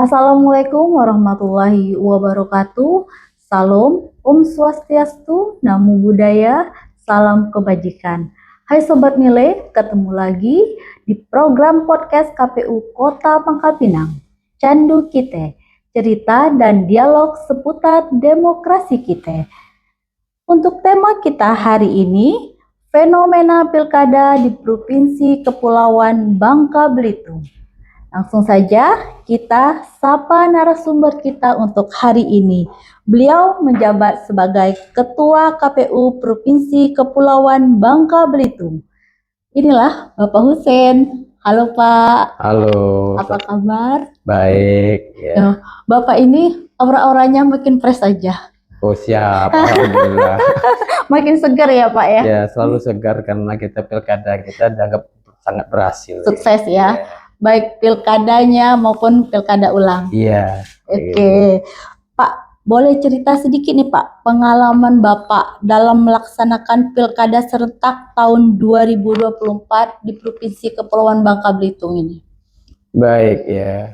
Assalamualaikum warahmatullahi wabarakatuh. Salam, Om Swastiastu, Namo Buddhaya, salam kebajikan. Hai Sobat Mile, ketemu lagi di program podcast KPU Kota Pangkal Pinang. Candu Kite, cerita dan dialog seputar demokrasi kita. Untuk tema kita hari ini, fenomena pilkada di Provinsi Kepulauan Bangka Belitung. Langsung saja kita sapa narasumber kita untuk hari ini. Beliau menjabat sebagai Ketua KPU Provinsi Kepulauan Bangka Belitung. Inilah Bapak Hussein. Halo Pak. Halo. Apa kabar? Baik. Ya. Bapak ini aura-auranya makin fresh aja. Oh siap, alhamdulillah. Makin segar ya Pak ya? Ya selalu segar karena kita pilkada kita dianggap sangat berhasil. Sukses ya. Baik pilkadanya maupun pilkada ulang. Iya. Oke. Pak, boleh cerita sedikit nih Pak, pengalaman Bapak dalam melaksanakan pilkada serentak tahun 2024 di Provinsi Kepulauan Bangka Belitung ini. Baik ya,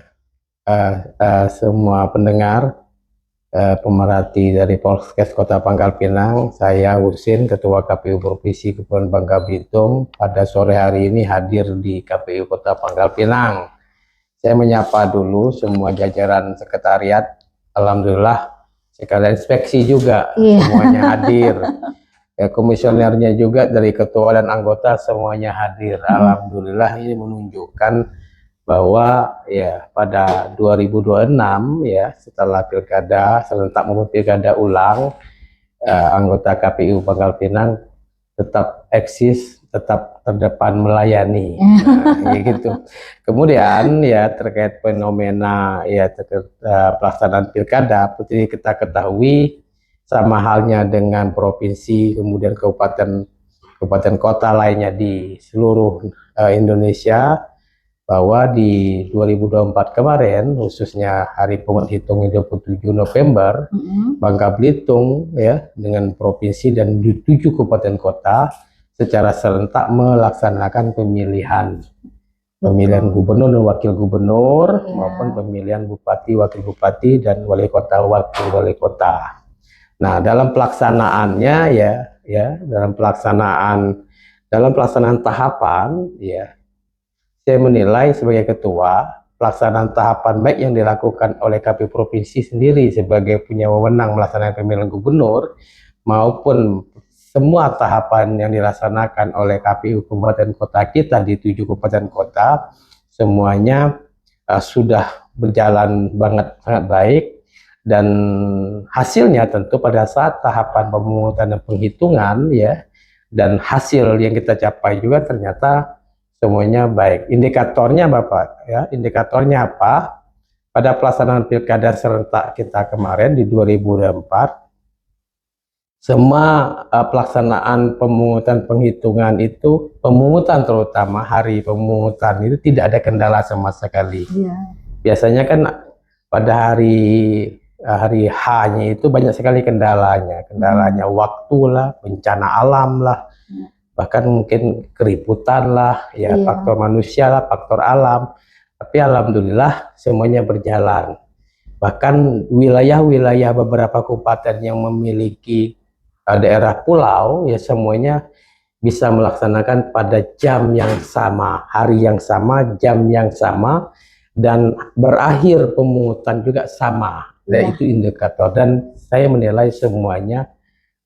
semua pendengar, pemerhati dari Polskes Kota Pangkal Pinang, saya Husin, Ketua KPU Provinsi Kepulauan Bangka Belitung, pada sore hari ini hadir di KPU Kota Pangkal Pinang. Saya menyapa dulu semua jajaran sekretariat, alhamdulillah sekalian inspeksi juga, semuanya hadir. Ya, komisionernya juga dari ketua dan anggota semuanya hadir. Alhamdulillah ini menunjukkan bahwa ya pada 2026 ya setelah pilkada serentak maupun pilkada ulang, anggota KPU Pangkal Pinang tetap eksis, tetap terdepan melayani. Nah, gitu. Kemudian ya terkait fenomena ya pelaksanaan pilkada, seperti kita ketahui sama halnya dengan provinsi kemudian kabupaten kota lainnya di seluruh Indonesia, bahwa di 2024 kemarin, khususnya hari penghitungan 27 November, Bangka Belitung ya dengan provinsi dan 7 kabupaten kota secara serentak melaksanakan pemilihan gubernur dan wakil gubernur, maupun pemilihan bupati, wakil bupati, dan wali kota, wakil wali kota. Nah, dalam pelaksanaannya dalam pelaksanaan tahapan ya, saya menilai sebagai ketua, pelaksanaan tahapan baik yang dilakukan oleh KPU Provinsi sendiri sebagai punya wewenang melaksanakan pemilihan gubernur, maupun semua tahapan yang dilaksanakan oleh KPU Kabupaten Kota kita di 7 kabupaten kota, semuanya sudah berjalan sangat baik, dan hasilnya tentu pada saat tahapan pemungutan dan penghitungan ya, dan hasil yang kita capai juga ternyata semuanya baik. Indikatornya Bapak ya, indikatornya apa? Pada pelaksanaan pilkada serentak kita kemarin di 2024, semua pelaksanaan pemungutan penghitungan itu, pemungutan terutama hari pemungutan itu tidak ada kendala sama sekali. Biasanya kan pada hari H-nya itu banyak sekali kendalanya waktu lah, bencana alam lah, bahkan mungkin keributan lah, faktor manusia lah, faktor alam. Tapi alhamdulillah semuanya berjalan. Bahkan wilayah-wilayah beberapa kabupaten yang memiliki daerah pulau, ya semuanya bisa melaksanakan pada jam yang sama, hari yang sama, jam yang sama, dan berakhir pemungutan juga sama. Dan itu indikator, dan saya menilai semuanya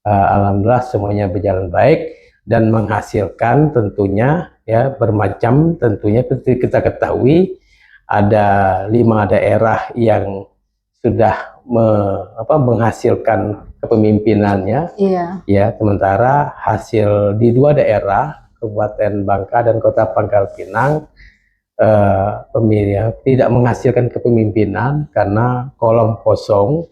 alhamdulillah semuanya berjalan baik dan menghasilkan tentunya ya bermacam, tentunya seperti kita ketahui ada 5 daerah yang sudah menghasilkan kepemimpinannya ya, sementara hasil di 2 daerah Kabupaten Bangka dan Kota Pangkal Pinang pemilihan tidak menghasilkan kepemimpinan karena kolom kosong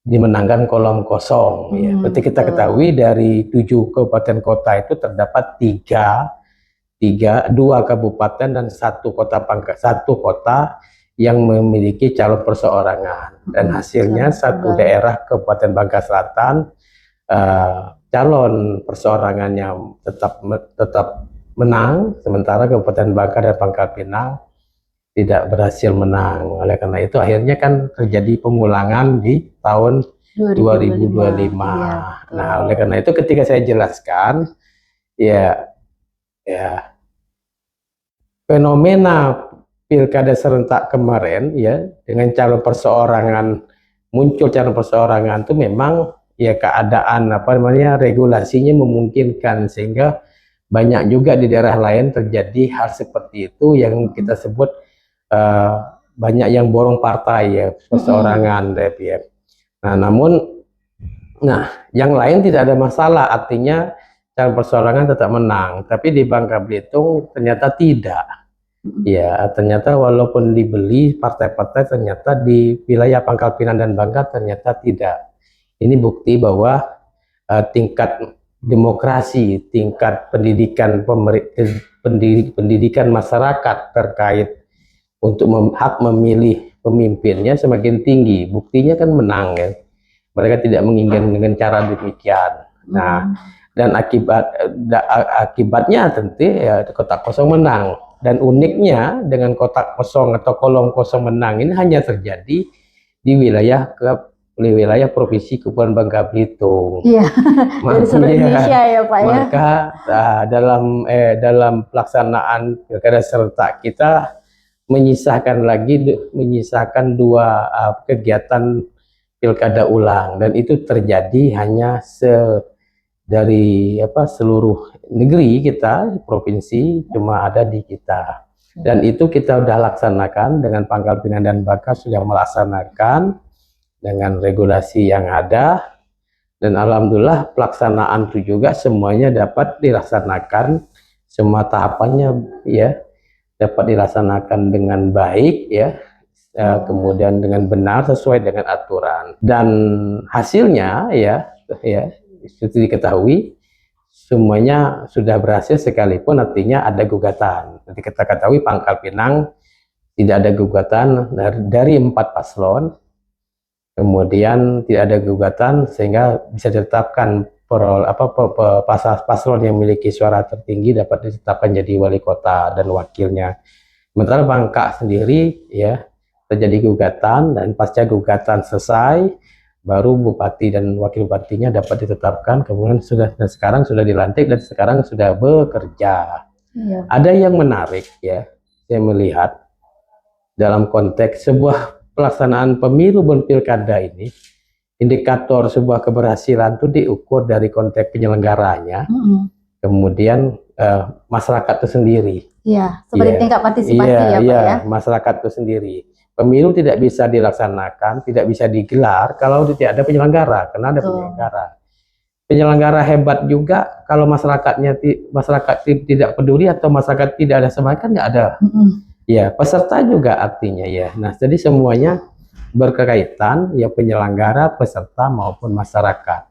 dimenangkan kolom kosong. Ya. Seperti kita ketahui dari 7 kabupaten kota itu terdapat 2 kabupaten dan 1 kota yang memiliki calon perseorangan, dan hasilnya 1 daerah Kabupaten Bangka Selatan calon perseorangannya tetap menang, sementara Kabupaten Bangka dan Pangkal Pinang tidak berhasil menang. Oleh karena itu akhirnya kan terjadi pengulangan di tahun 2025. Iya, Nah, oleh karena itu ketika saya jelaskan, ya, fenomena pilkada serentak kemarin, ya, dengan calon perseorangan, muncul calon perseorangan itu memang ya keadaan regulasinya memungkinkan, sehingga banyak juga di daerah lain terjadi hal seperti itu yang kita sebut banyak yang borong partai, ya, perseorangan, ya. Nah, namun yang lain tidak ada masalah, artinya calon perseorangan tetap menang. Tapi di Bangka Belitung ternyata tidak. Ya, ternyata walaupun dibeli partai-partai, ternyata di wilayah Pangkal Pinang dan Bangka ternyata tidak. Ini bukti bahwa tingkat demokrasi, tingkat pendidikan masyarakat terkait untuk hak memilih pemimpinnya semakin tinggi. Buktinya kan menang, ya. Mereka tidak menginginkan dengan cara demikian. Nah, dan akibatnya tentu ya kotak kosong menang. Dan uniknya dengan kotak kosong atau kolom kosong menang ini hanya terjadi di wilayah Provinsi Kepulauan Bangka Belitung. Iya, dari seluruh Indonesia ya Pak ya. Maka dalam pelaksanaan pilkada serentak kita menyisakan dua kegiatan pilkada ulang, dan itu terjadi hanya dari seluruh negeri kita, provinsi cuma ada di kita. Dan itu kita sudah laksanakan dengan Pangkal Pinang dan Bangka, sudah melaksanakan dengan regulasi yang ada, dan alhamdulillah pelaksanaan itu juga semuanya dapat dilaksanakan, semua tahapannya ya dapat dilaksanakan dengan baik, ya. Kemudian dengan benar sesuai dengan aturan, dan hasilnya ya seperti diketahui semuanya sudah berhasil, sekalipun artinya ada gugatan. Jadi kita ketahui Pangkal Pinang tidak ada gugatan dari 4 paslon, kemudian tidak ada gugatan sehingga bisa ditetapkan paslon yang memiliki suara tertinggi dapat ditetapkan jadi wali kota dan wakilnya. Sementara Bangka sendiri ya terjadi gugatan, dan pasca gugatan selesai baru bupati dan wakil bupatinya dapat ditetapkan, kemudian sekarang sudah dilantik dan sekarang sudah bekerja. Iya. Ada yang menarik ya, saya melihat dalam konteks sebuah pelaksanaan pemilu dan pilkada ini, indikator sebuah keberhasilan itu diukur dari konteks penyelenggaranya, kemudian masyarakat itu sendiri. Iya, seperti tingkat partisipasi ya Pak ya. Masyarakat itu sendiri. Pemilu tidak bisa dilaksanakan, tidak bisa digelar kalau tidak ada penyelenggara, karena ada penyelenggara. Penyelenggara hebat juga kalau masyarakat tidak peduli atau masyarakat tidak ada semangat, kan nggak ada. Ya, peserta juga artinya ya. Nah, jadi semuanya berkaitan ya, penyelenggara, peserta maupun masyarakat.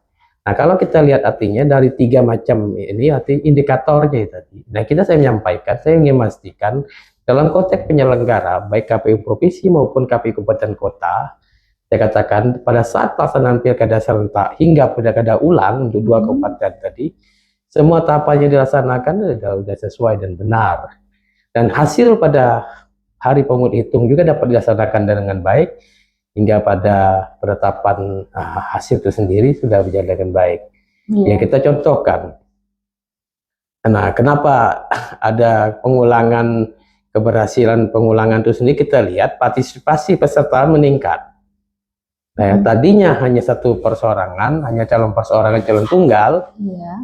Nah, kalau kita lihat artinya dari 3 macam ini arti indikatornya tadi. Nah, saya ingin memastikan dalam konteks penyelenggara, baik KPU provinsi maupun KPU kabupaten kota, saya katakan pada saat pelaksanaan pilkada serentak hingga pilkada ulang untuk 2 kabupaten tadi, semua tahapannya dilaksanakan sudah sesuai dan benar. Dan hasil pada hari pemungut hitung juga dapat dilaksanakan dengan baik, hingga pada penetapan hasil itu sendiri sudah berjalan dengan baik. Ya, kita contohkan. Nah, kenapa ada keberhasilan pengulangan itu sendiri? Kita lihat partisipasi peserta meningkat. Nah, tadinya hanya 1 perseorangan, hanya calon perseorangan, calon tunggal.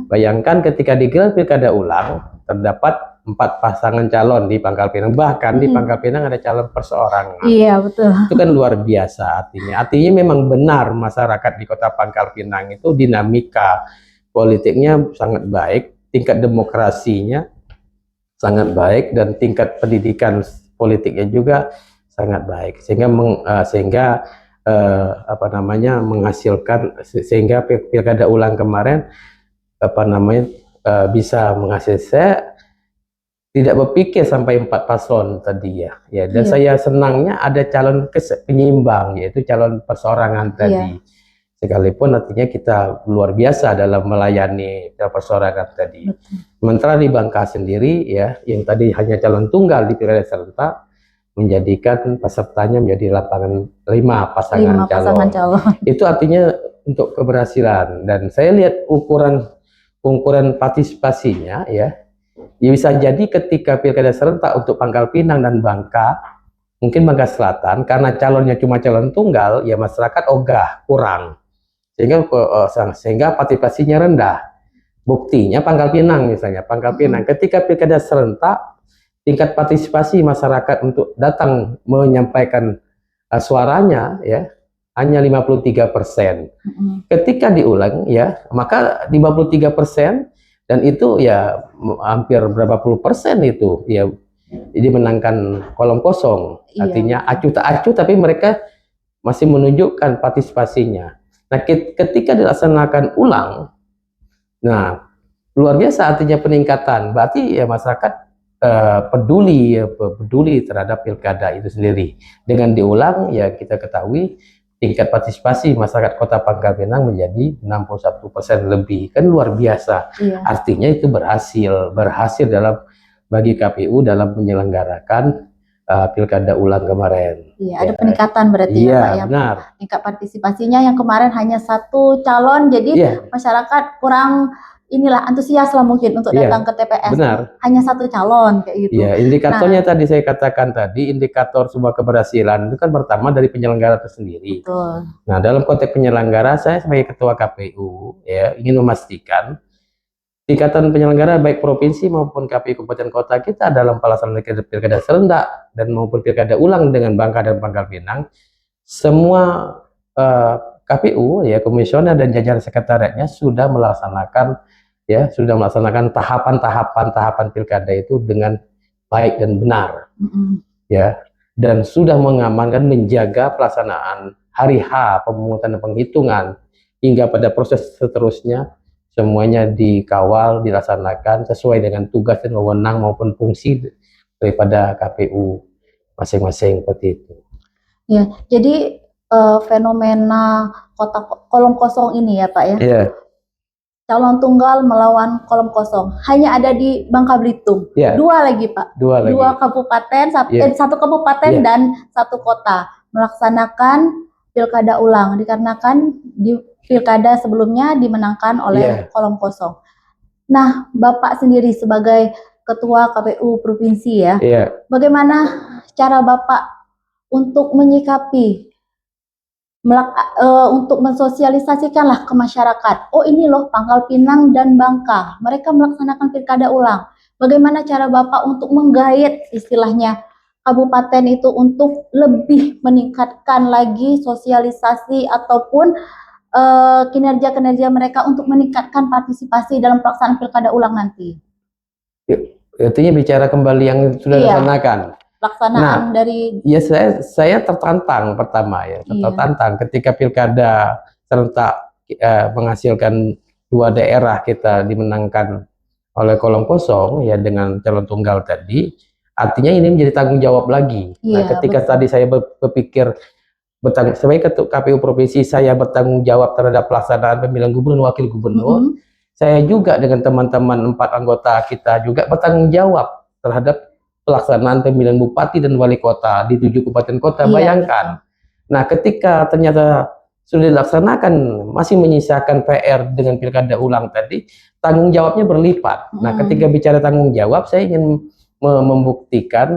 Bayangkan ketika digelar pilkada ulang, terdapat 4 pasangan calon di Pangkal Pinang, bahkan di Pangkal Pinang ada calon perseorangan. Iya, betul. Itu kan luar biasa artinya memang benar masyarakat di Kota Pangkal Pinang itu dinamika politiknya sangat baik, tingkat demokrasinya sangat baik, dan tingkat pendidikan politiknya juga sangat baik, sehingga menghasilkan, sehingga pilkada ulang kemarin bisa menghasilkan. Saya tidak berpikir sampai 4 paslon tadi ya, dan saya senangnya ada calon penyeimbang, yaitu calon perseorangan tadi. Sekalipun artinya kita luar biasa dalam melayani perseorangan tadi. Sementara di Bangka sendiri ya, yang tadi hanya calon tunggal di pilkada serentak, menjadikan pesertanya menjadi 5 pasangan 5 pasangan calon. calon. Itu artinya untuk keberhasilan, dan saya lihat ukuran partisipasinya ya bisa jadi ketika pilkada serentak untuk Pangkal Pinang dan Bangka, mungkin Bangka Selatan, karena calonnya cuma calon tunggal, ya masyarakat ogah, kurang, sehingga partisipasinya rendah. Buktinya Pangkal Pinang misalnya, Pangkal Pinang ketika pilkada serentak, tingkat partisipasi masyarakat untuk datang menyampaikan suaranya ya hanya 53%. Ketika diulang ya, maka 53%, dan itu ya hampir berapa puluh persen itu ya dimenangkan kolom kosong. Artinya acuh tak acuh, tapi mereka masih menunjukkan partisipasinya. Nah, ketika dilaksanakan ulang, nah luar biasa artinya peningkatan. Berarti ya masyarakat peduli terhadap pilkada itu sendiri. Dengan diulang ya kita ketahui tingkat partisipasi masyarakat Kota Pangkal Pinang menjadi 61% lebih, kan luar biasa. Artinya itu berhasil dalam bagi KPU dalam menyelenggarakan pilkada ulang kemarin. Ada peningkatan berarti ya Pak ya. Benar. Tingkat partisipasinya yang kemarin hanya 1 calon, jadi masyarakat kurang antusias lah mungkin untuk datang ke TPS. Benar. Hanya 1 calon kayak gitu. Ya, indikatornya tadi saya katakan tadi, indikator sebuah keberhasilan itu kan pertama dari penyelenggara itu sendiri. Betul. Nah, dalam konteks penyelenggara, saya sebagai ketua KPU ya ingin memastikan tingkatan penyelenggara baik provinsi maupun KPU kabupaten kota kita dalam pelaksanaan pilkada serentak dan maupun pilkada ulang dengan Bangka dan Pangkal Pinang, semua KPU ya, komisioner dan jajaran sekretariatnya sudah melaksanakan tahapan pilkada itu dengan baik dan benar, ya, dan sudah mengamankan, menjaga pelaksanaan hari H pemungutan dan penghitungan hingga pada proses seterusnya semuanya dikawal, dilaksanakan sesuai dengan tugas dan wewenang maupun fungsi daripada KPU masing-masing seperti itu. Ya, jadi fenomena kota kolom kosong ini ya Pak ya. Iya. Calon tunggal melawan kolom kosong hanya ada di Bangka Belitung. 2 lagi Pak. 2 kabupaten, 1 kabupaten dan 1 kota melaksanakan pilkada ulang dikarenakan di pilkada sebelumnya dimenangkan oleh kolom kosong. Nah, Bapak sendiri sebagai ketua KPU provinsi ya, bagaimana cara Bapak untuk menyikapi untuk mensosialisasikanlah ke masyarakat, oh ini loh Pangkal Pinang dan Bangka, mereka melaksanakan pilkada ulang. Bagaimana cara Bapak untuk menggait istilahnya kabupaten itu untuk lebih meningkatkan lagi sosialisasi ataupun kinerja-kinerja mereka untuk meningkatkan partisipasi dalam pelaksanaan pilkada ulang nanti? Artinya bicara kembali yang sudah dilaksanakan. Pelaksanaan dari saya tertantang pertama ya, tertantang ketika pilkada serentak menghasilkan 2 daerah kita dimenangkan oleh kolom kosong ya dengan calon tunggal tadi, artinya ini menjadi tanggung jawab lagi. Nah, ketika tadi saya berpikir sebagai ketua KPU provinsi saya bertanggung jawab terhadap pelaksanaan pemilihan gubernur, wakil gubernur, saya juga dengan teman-teman 4 anggota kita juga bertanggung jawab terhadap pelaksanaan pemilihan bupati dan wali kota di 7 kabupaten kota. Bayangkan. Nah, ketika ternyata sudah dilaksanakan masih menyisakan PR dengan pilkada ulang tadi, tanggung jawabnya berlipat. Nah, ketika bicara tanggung jawab, saya ingin membuktikan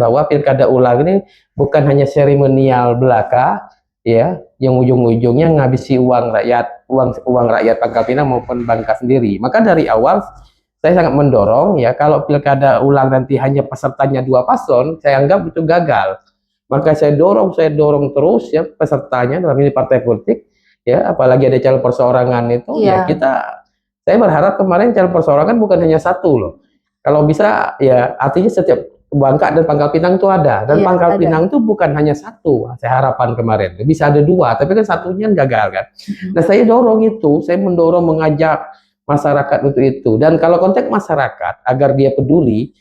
bahwa pilkada ulang ini bukan hanya seremonial belaka ya, yang ujung-ujungnya ngabisi uang rakyat Pangkal Pinang maupun Bangka sendiri. Maka dari awal saya sangat mendorong ya, kalau pilkada ulang nanti hanya pesertanya 2 paslon, saya anggap itu gagal. Maka saya dorong terus ya pesertanya, dalam ini partai politik ya, apalagi ada calon perseorangan itu saya berharap kemarin calon perseorangan bukan hanya 1 loh. Kalau bisa ya, artinya setiap Bangka dan Pangkal Pinang itu ada, dan Pangkal Pinang itu bukan hanya 1, saya harapan kemarin bisa ada 2, tapi kan 1-nya gagal kan. Nah, saya dorong itu, saya mendorong, mengajak masyarakat untuk itu. Dan kalau konteks masyarakat agar dia peduli,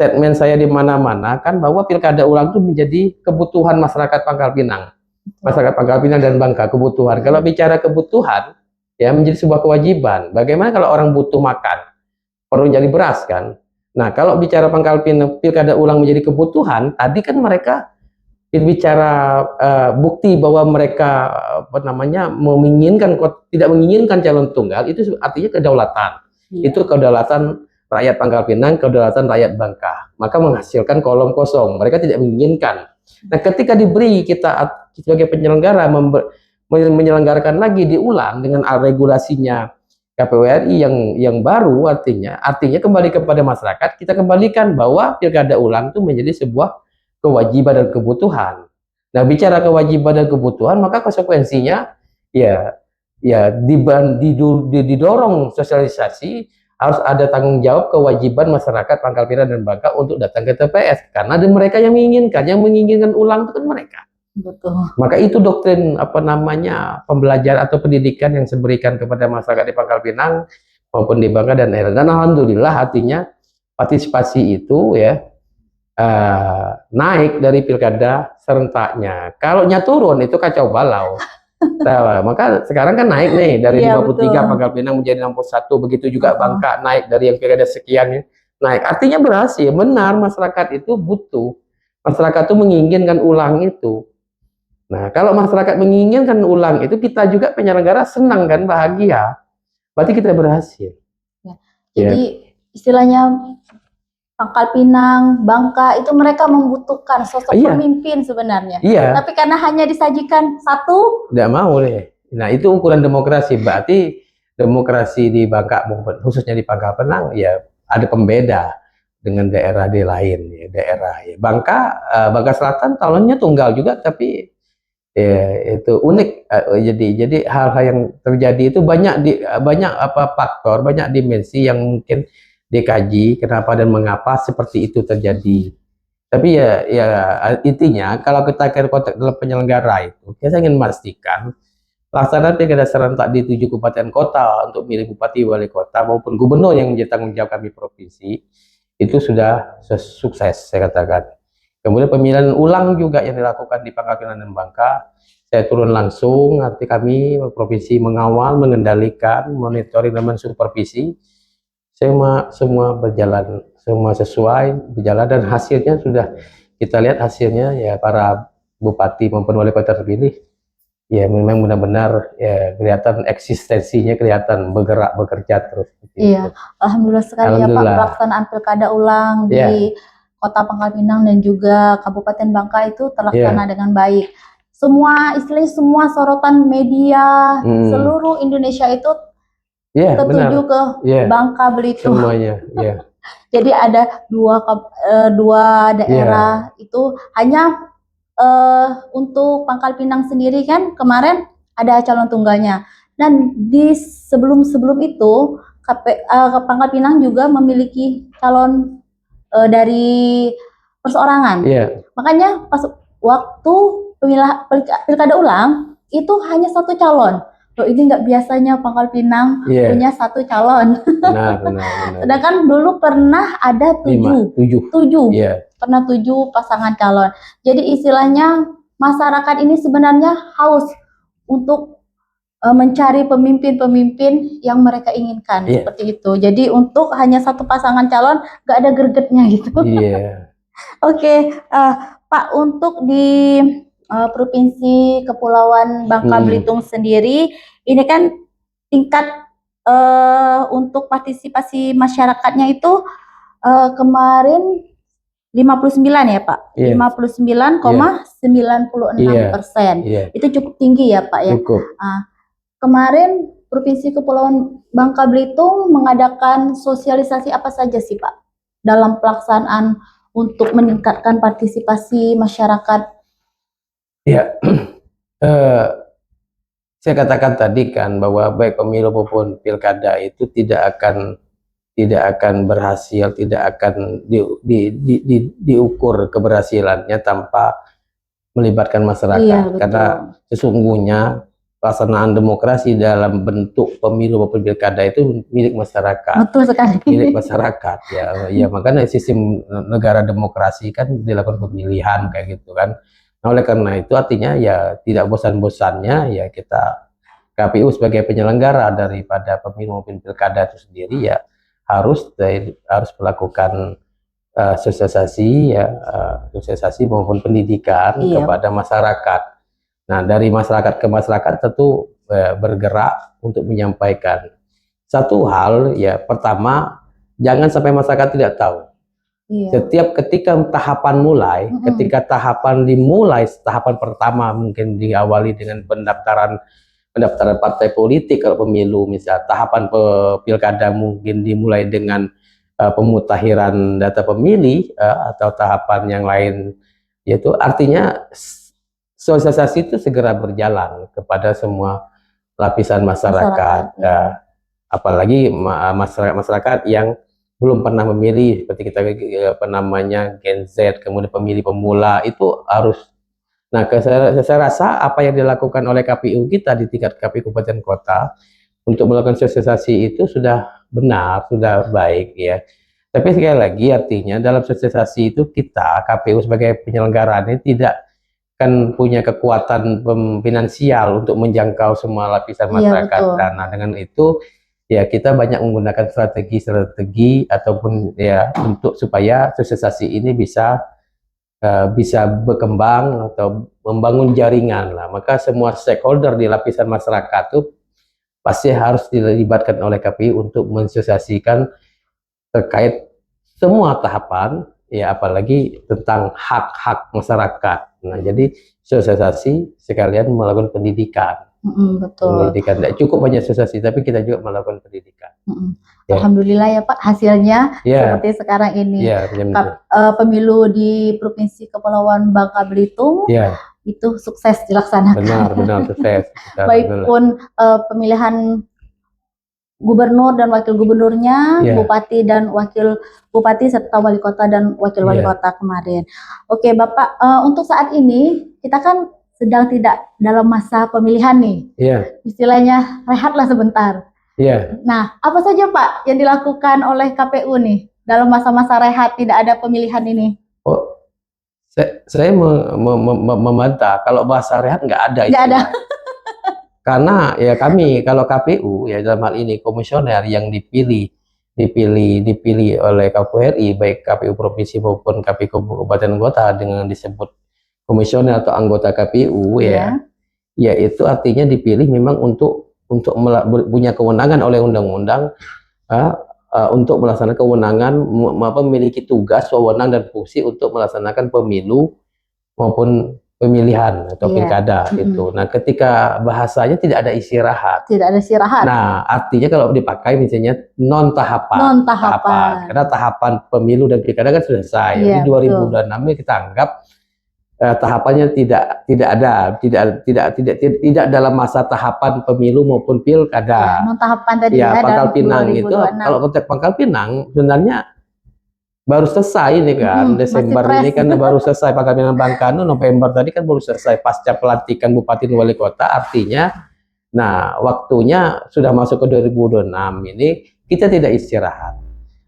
statement saya di mana-mana kan bahwa pilkada ulang itu menjadi kebutuhan masyarakat Pangkal Pinang, masyarakat Pangkal Pinang dan Bangka, kebutuhan. Kalau bicara kebutuhan ya menjadi sebuah kewajiban. Bagaimana kalau orang butuh makan, perlu jadi beras kan. Nah, kalau bicara Pangkal Pinang pilkada ulang menjadi kebutuhan, tadi kan mereka bicara bukti bahwa mereka apa namanya tidak menginginkan calon tunggal, itu artinya kedaulatan. Iya. Itu kedaulatan rakyat Pangkal Pinang, kedaulatan rakyat Bangka. Maka menghasilkan kolom kosong. Mereka tidak menginginkan. Nah, ketika diberi kita sebagai penyelenggara menyelenggarakan lagi diulang dengan regulasinya KPU RI yang baru, artinya kembali kepada masyarakat, kita kembalikan bahwa pilkada ulang itu menjadi sebuah kewajiban dan kebutuhan. Nah, bicara kewajiban dan kebutuhan, maka konsekuensinya didorong sosialisasi, harus ada tanggung jawab kewajiban masyarakat Pangkal Pinang dan Bangka untuk datang ke TPS, karena ada mereka yang menginginkan ulang itu kan mereka. Betul. Maka itu doktrin apa namanya pembelajaran atau pendidikan yang diberikan kepada masyarakat di Pangkal Pinang maupun di Bangka dan daerah. Dan alhamdulillah artinya partisipasi itu naik dari pilkada serentaknya. Kalau turun itu kacau balau. Nah, maka sekarang kan naik nih dari 53 Pangkal Pinang menjadi 61, begitu juga Bangka naik dari yang pilkada sekian naik. Artinya berhasil, benar masyarakat itu butuh. Masyarakat itu menginginkan ulang itu. Nah, kalau masyarakat menginginkan ulang itu, kita juga penyelenggara senang kan, bahagia. Berarti kita berhasil. Jadi istilahnya Pangkal Pinang, Bangka itu mereka membutuhkan sosok pemimpin sebenarnya. Tapi karena hanya disajikan satu, tidak mau deh. Nah, itu ukuran demokrasi. Berarti demokrasi di Bangka maupun khususnya di Pangkal Pinang ya ada pembeda dengan daerah di lain ya, daerah ya. Bangka Selatan calonnya tunggal juga, tapi itu unik. Jadi hal-hal yang terjadi itu banyak faktor, banyak dimensi yang mungkin dikaji kenapa dan mengapa seperti itu terjadi. Tapi ya intinya kalau kita ke konteks dalam penyelenggara itu, kita ingin memastikan pelaksanaan pilkada serentak di 7 kabupaten kota untuk milih bupati, wali kota maupun gubernur yang menjadi tanggung jawab kami provinsi itu sudah sukses, saya katakan. Kemudian pemilihan ulang juga yang dilakukan di Pangkal Pinang dan Bangka, saya turun langsung, nanti kami provinsi mengawal, mengendalikan, monitoring dan mensupervisi. Semua berjalan, semua sesuai berjalan, dan hasilnya sudah kita lihat hasilnya ya, para bupati maupun wali kota terpilih ya memang benar-benar ya kelihatan eksistensinya, kelihatan bergerak bekerja terus. Iya, alhamdulillah sekali ya Pak, pelaksanaan pilkada ulang di Kota Pangkal Pinang dan juga Kabupaten Bangka itu terlaksana dengan baik. Istilahnya semua sorotan media seluruh Indonesia itu tertuju ke Bangka Belitung. Semuanya, Jadi ada dua daerah itu hanya untuk Pangkal Pinang sendiri kan kemarin ada calon tunggalnya, dan di sebelum itu Pangkal Pinang juga memiliki calon dari perseorangan. Makanya pas waktu pilkada ulang itu hanya satu calon. Loh, ini nggak biasanya Pangkal Pinang punya satu calon. Benar. Sedangkan dulu pernah ada tujuh. Pernah 7 pasangan calon. Jadi istilahnya masyarakat ini sebenarnya haus untuk mencari pemimpin-pemimpin yang mereka inginkan, seperti itu. Jadi untuk hanya satu pasangan calon nggak ada gregetnya gitu. Oke, Pak, untuk di Provinsi Kepulauan Bangka Belitung sendiri, ini kan tingkat untuk partisipasi masyarakatnya itu kemarin 59 ya Pak, 59,96%. Itu cukup tinggi ya Pak ya. Kemarin Provinsi Kepulauan Bangka Belitung mengadakan sosialisasi apa saja sih Pak dalam pelaksanaan untuk meningkatkan partisipasi masyarakat? Ya, saya katakan tadi kan bahwa baik pemilu maupun pilkada itu tidak akan berhasil, tidak akan diukur keberhasilannya tanpa melibatkan masyarakat. Karena sesungguhnya pelaksanaan demokrasi dalam bentuk pemilu maupun pilkada itu milik masyarakat. Betul sekali. Milik masyarakat ya makanya sistem negara demokrasi kan dilakukan pemilihan kayak gitu kan. Nah, oleh karena itu artinya ya tidak bosan-bosannya ya kita KPU sebagai penyelenggara daripada pemilu maupun pilkada itu sendiri ya harus melakukan sosialisasi ya, sosialisasi maupun pendidikan kepada masyarakat. Nah, dari masyarakat ke masyarakat tentu bergerak untuk menyampaikan satu hal ya. Pertama, jangan sampai masyarakat tidak tahu. Setiap ketika tahapan mulai, ketika tahapan dimulai, tahapan pertama mungkin diawali dengan pendaftaran partai politik kalau pemilu, misal tahapan pilkada mungkin dimulai dengan pemutakhiran data pemilih atau tahapan yang lain, yaitu artinya sosialisasi itu segera berjalan kepada semua lapisan masyarakat. Apalagi masyarakat yang belum pernah memilih, seperti kita Gen Z, kemudian pemilih pemula, itu harus. Nah, saya rasa apa yang dilakukan oleh KPU kita di tingkat KPU Kabupaten Kota untuk melakukan sosialisasi itu sudah benar, sudah baik ya. Tapi sekali lagi artinya dalam sosialisasi itu kita KPU sebagai penyelenggara ini tidak kan punya kekuatan finansial untuk menjangkau semua lapisan masyarakat. Nah, dengan itu ya kita banyak menggunakan strategi ataupun ya untuk supaya sosialisasi ini bisa berkembang atau membangun jaringan lah. Maka semua stakeholder di lapisan masyarakat itu pasti harus dilibatkan oleh KPU untuk mensosialisasikan terkait semua tahapan ya, apalagi tentang hak-hak masyarakat. Nah, jadi sosialisasi sekalian melakukan pendidikan. Betul. Pendidikan tidak cukup hanya sosialisasi, tapi kita juga melakukan pendidikan. Ya. Alhamdulillah ya Pak, hasilnya seperti sekarang ini. Pemilu di Provinsi Kepulauan Bangka Belitung itu sukses dilaksanakan. Benar sukses. Baik pun pemilihan gubernur dan wakil gubernurnya, bupati dan wakil bupati, serta wali kota dan wakil wali kota kemarin. Oke Bapak, untuk saat ini kita kan sedang tidak dalam masa pemilihan nih. Istilahnya rehatlah sebentar. Nah, apa saja Pak yang dilakukan oleh KPU nih dalam masa-masa rehat tidak ada pemilihan ini? Oh, saya membantah kalau bahasa rehat nggak ada. Nggak ada. Karena ya kami kalau KPU ya dalam hal ini komisioner yang dipilih oleh KPU RI, baik KPU provinsi maupun KPU kabupaten kota dengan disebut komisioner atau anggota KPU ya itu artinya dipilih memang untuk punya kewenangan oleh undang-undang untuk melaksanakan kewenangan, memiliki tugas, wewenang dan fungsi untuk melaksanakan pemilu maupun pemilihan atau pilkada itu. Nah, ketika bahasanya tidak ada istirahat. Tidak ada istirahat. Nah, artinya kalau dipakai misalnya non tahapan. Karena tahapan pemilu dan pilkada kan sudah selesai. Di 2026 kita anggap tahapannya tidak dalam masa tahapan pemilu maupun pilkada. Non tahapan tadi Pangkal Pinang 2026. Itu kalau konteks Pangkal Pinang sebenarnya baru selesai ini kan, Desember ini kan baru selesai Pangkal Pinang Bangkano, November tadi kan baru selesai pasca pelantikan bupati dan wali kota. Artinya, nah waktunya sudah masuk ke 2026 ini kita tidak istirahat.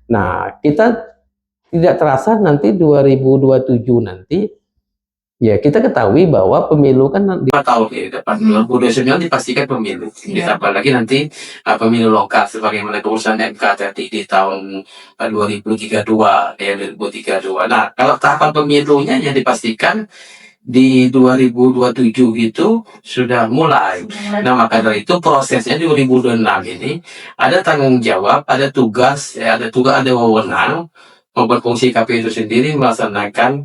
Nah, kita tidak terasa nanti 2027 nanti ya kita ketahui bahwa pemilu kan 5 tahun ke depan, 2029 dipastikan pemilu. Ditambah lagi nanti pemilu lokal sebagaimana keputusan MK tadi di tahun 2032 ya 2032. Nah, kalau tahapan pemilunya yang dipastikan di 2027 itu sudah mulai. Nah, maka dari itu prosesnya di 2026 ini ada tanggung jawab, ada tugas, ada wewenang berfungsi KPU itu sendiri melaksanakan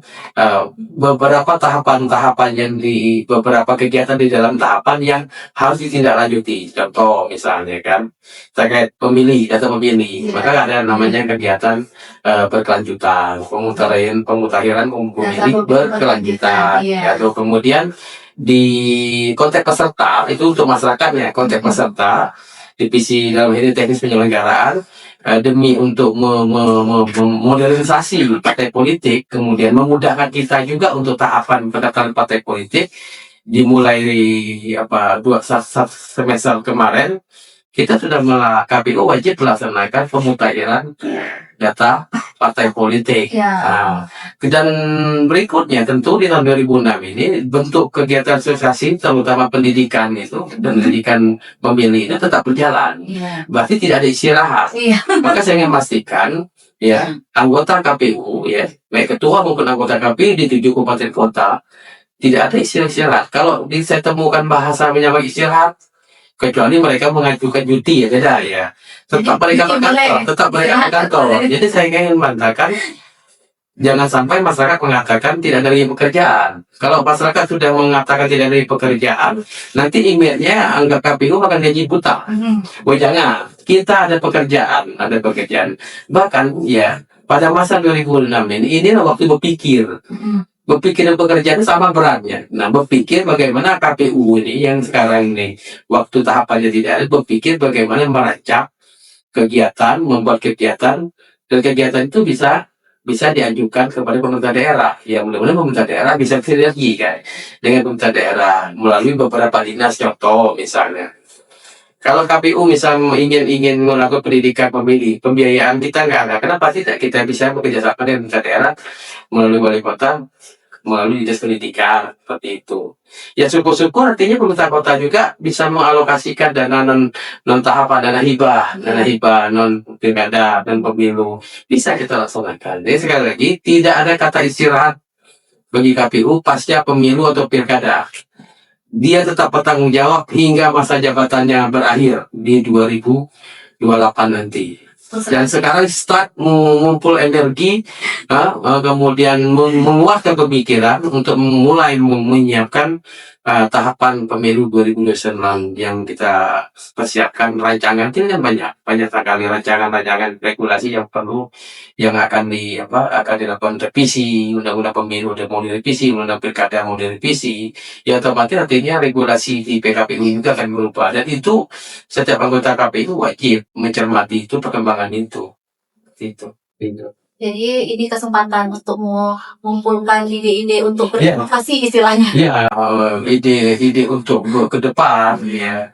beberapa tahapan-tahapan yang di beberapa kegiatan di dalam tahapan yang harus ditindaklanjuti. Contoh misalnya kan terkait pemilih, maka ada namanya kegiatan berkelanjutan, pemutakhiran pemilih berkelanjutan. Atau kemudian di konteks peserta itu untuk masyarakatnya, konteks peserta divisi dalam ini teknis penyelenggaraan demi untuk modernisasi partai politik, kemudian memudahkan kita juga untuk tahapan pendaftaran partai politik dimulai semester kemarin kita sudah KPU wajib melaksanakan pemutakhiran data partai politik. Ya. Nah, dan berikutnya tentu di tahun 2006 ini bentuk kegiatan asosiasi terutama pendidikan itu, pendidikan pemilih itu tetap berjalan. Iya. Berarti tidak ada istirahat. Iya. Maka saya ingin memastikan ya anggota KPU ya baik ketua maupun anggota KPU di 7 kabupaten kota tidak ada istirahat. Kalau saya temukan bahasa menyamai istirahat, kecuali mereka mengajukan cuti ya beda ya. Tetap mereka berkantor. Jadi saya ingin mengatakan jangan sampai masyarakat mengatakan tidak ada lagi pekerjaan. Kalau masyarakat sudah mengatakan tidak ada lagi pekerjaan, nanti emailnya anggap KPU akan gaji buta. Oh jangan, kita ada pekerjaan. Bahkan ya pada masa 2006 ini waktu berpikir. Berpikir dan pekerjaan sama beratnya. Nah, berpikir bagaimana KPU ini yang sekarang ini waktu tahapannya tidak ada, berpikir bagaimana merancang kegiatan, membuat kegiatan, dan kegiatan itu bisa diajukan kepada pemerintah daerah. Ya, mudah-mudahan pemerintah daerah bisa sinergi kan dengan pemerintah daerah melalui beberapa dinas, contoh misalnya. Kalau KPU misalnya ingin melakukan pendidikan pemilih, pembiayaan kita nggak ada. Kenapa tidak kita bisa bekerja sama dengan pemerintah daerah melalui wali kota, melalui dinas pendidikan seperti itu. Ya syukur-syukur artinya pemerintah kota juga bisa mengalokasikan dana non tahapan, dana hibah non pilkada dan pemilu bisa kita laksanakan. Jadi sekali lagi tidak ada kata istirahat bagi KPU pasca pemilu atau pilkada. Dia tetap bertanggung jawab hingga masa jabatannya berakhir di 2028 nanti. Dan sekarang start mengumpul energi, kemudian menguatkan pemikiran untuk mulai menyiapkan tahapan pemilu 2029 yang kita persiapkan rancangan itu kan banyak sekali rancangan regulasi yang perlu yang akan dilakukan revisi undang-undang pemilu dan mau direvisi undang-undang pilkada mau direvisi ya otomatis artinya regulasi di PKPU juga akan berubah dan itu setiap anggota KPU wajib mencermati itu perkembangan itu. Jadi ini kesempatan untuk mengumpulkan ide-ide untuk berinovasi istilahnya. Ya, ide untuk ke depan ya.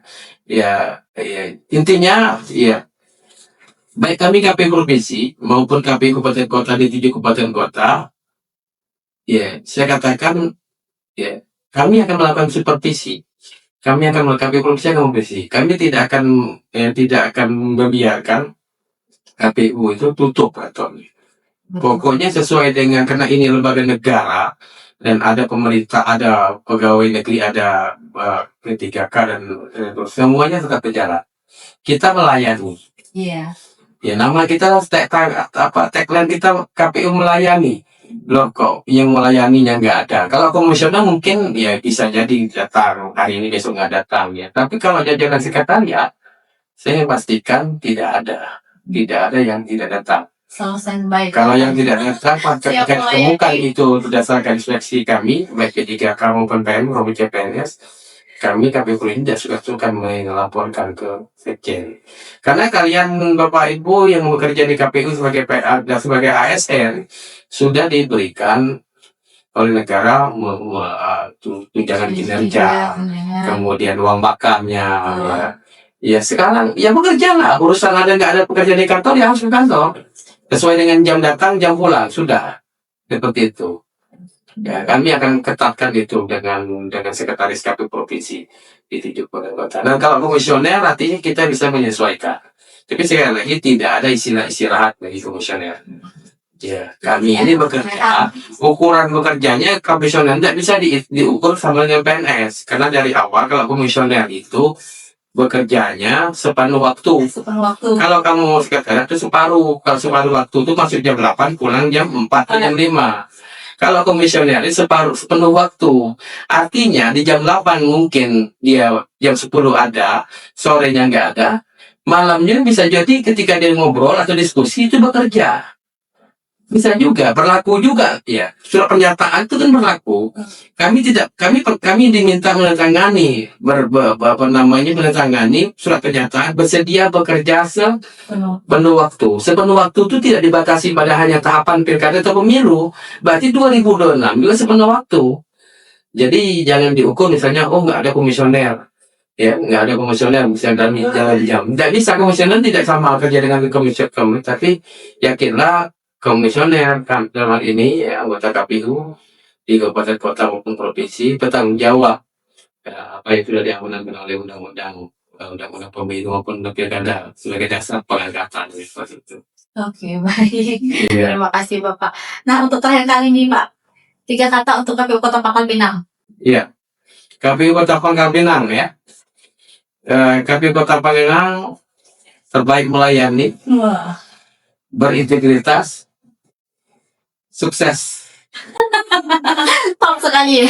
Intinya ya baik kami KPU provinsi maupun KPU kabupaten kota di 7 kabupaten kota ya saya katakan ya kami akan melakukan supervisi. Kami akan melakukan KPU provinsi akan supervisi. Kami tidak akan membiarkan KPU itu tutup atau pokoknya sesuai dengan karena ini lembaga negara dan ada pemerintah, ada pegawai negeri, ada P3K dan semuanya tetap berjalan. Kita melayani. Iya. Ya nama kita tagline kita KPU melayani. Loh kok yang melayaninya nggak ada. Kalau komisioner mungkin ya bisa jadi datang hari ini besok nggak datang ya. Tapi kalau jajaran sekretariat saya pastikan tidak ada yang tidak datang. Kalau yang tidak datang, akan temukan itu berdasarkan inspeksi kami, baik ketika kamu PPN maupun CPNS, kami KPU Provinsi suka melaporkan ke Sekjen. Karena kalian Bapak Ibu yang bekerja di KPU sebagai PA dan sebagai ASN sudah diberikan oleh negara tunjangan kinerja, kemudian uang makannya. Ya sekarang ya bekerja lah, urusan ada nggak ada pekerja di kantor ya harus ke kantor. Sesuai dengan jam datang, jam pulang, sudah. Seperti itu. Ya, kami akan ketatkan itu dengan sekretaris KPU provinsi di 7 kota. Dan kalau komisioner, artinya kita bisa menyesuaikan. Tapi sekali lagi tidak ada istilah istirahat bagi komisioner. Ya, kami ini bekerja, ukuran bekerjanya komisioner tidak bisa diukur sama dengan PNS. Karena dari awal kalau komisioner itu bekerjanya sepenuh waktu. Kalau kamu sekretariat itu separuh. Kalau separuh waktu itu masuk jam 8, pulang jam 4 atau jam 5. Kalau komisioner itu sepenuh waktu. Artinya di jam 8 mungkin dia jam 10 ada, sorenya nggak ada. Malamnya bisa jadi ketika dia ngobrol atau diskusi itu bekerja. Bisa juga, berlaku juga ya. Surat pernyataan itu kan berlaku. Kami diminta menandatangani menandatangani surat pernyataan bersedia bekerja sepenuh waktu. Sepenuh waktu itu tidak dibatasi pada hanya tahapan pilkada atau pemilu. Berarti 2026 juga sepenuh waktu. Jadi jangan diukur misalnya nggak ada komisioner. Ya, nggak ada komisioner bisa dalam jalan jam. Tidak bisa, komisioner tidak sama kerja dengan komisioner, tapi yakinlah komisioner kan dalam hal ini ya, anggota KPU di kabupaten kota maupun provinsi bertanggung jawab apa yang sudah diamanatkan oleh undang-undang pemilu maupun pilkada sebagai dasar pengangkatan seperti itu. Oke, baik. Iya. Terima kasih Bapak. Nah, untuk terakhir kali ini Pak, 3 kata untuk KPU Kota Pangkal Pinang. Iya. KPU Kota Pangkal Pinang ya. KPU Kota Pangkal Pinang terbaik melayani, Wah. berintegritas, sukses. Top sekali.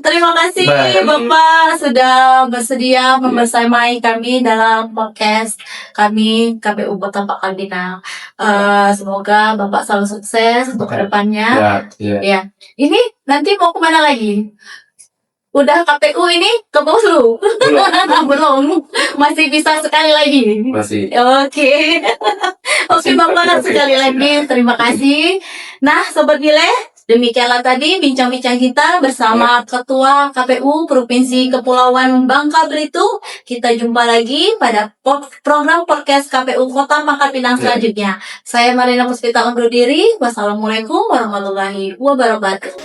Terima kasih Baik. Bapak sudah bersedia membersamai kami dalam podcast kami KPU Kota Pangkal Pinang. Semoga Bapak selalu sukses untuk kedepannya. Ya. Ya, ini nanti mau kemana lagi? Udah KPU ini ke Bawaslu? Belum. Masih bisa sekali lagi. Masih. Oke. Oke Bapak, sekali lagi terima kasih. Nah, Sobat Mile, demikianlah tadi bincang-bincang kita bersama Ketua KPU Provinsi Kepulauan Bangka Belitung. Kita jumpa lagi pada program podcast KPU Kota Pangkal Pinang selanjutnya. Saya Marina Puspita undur diri. Wassalamualaikum warahmatullahi wabarakatuh.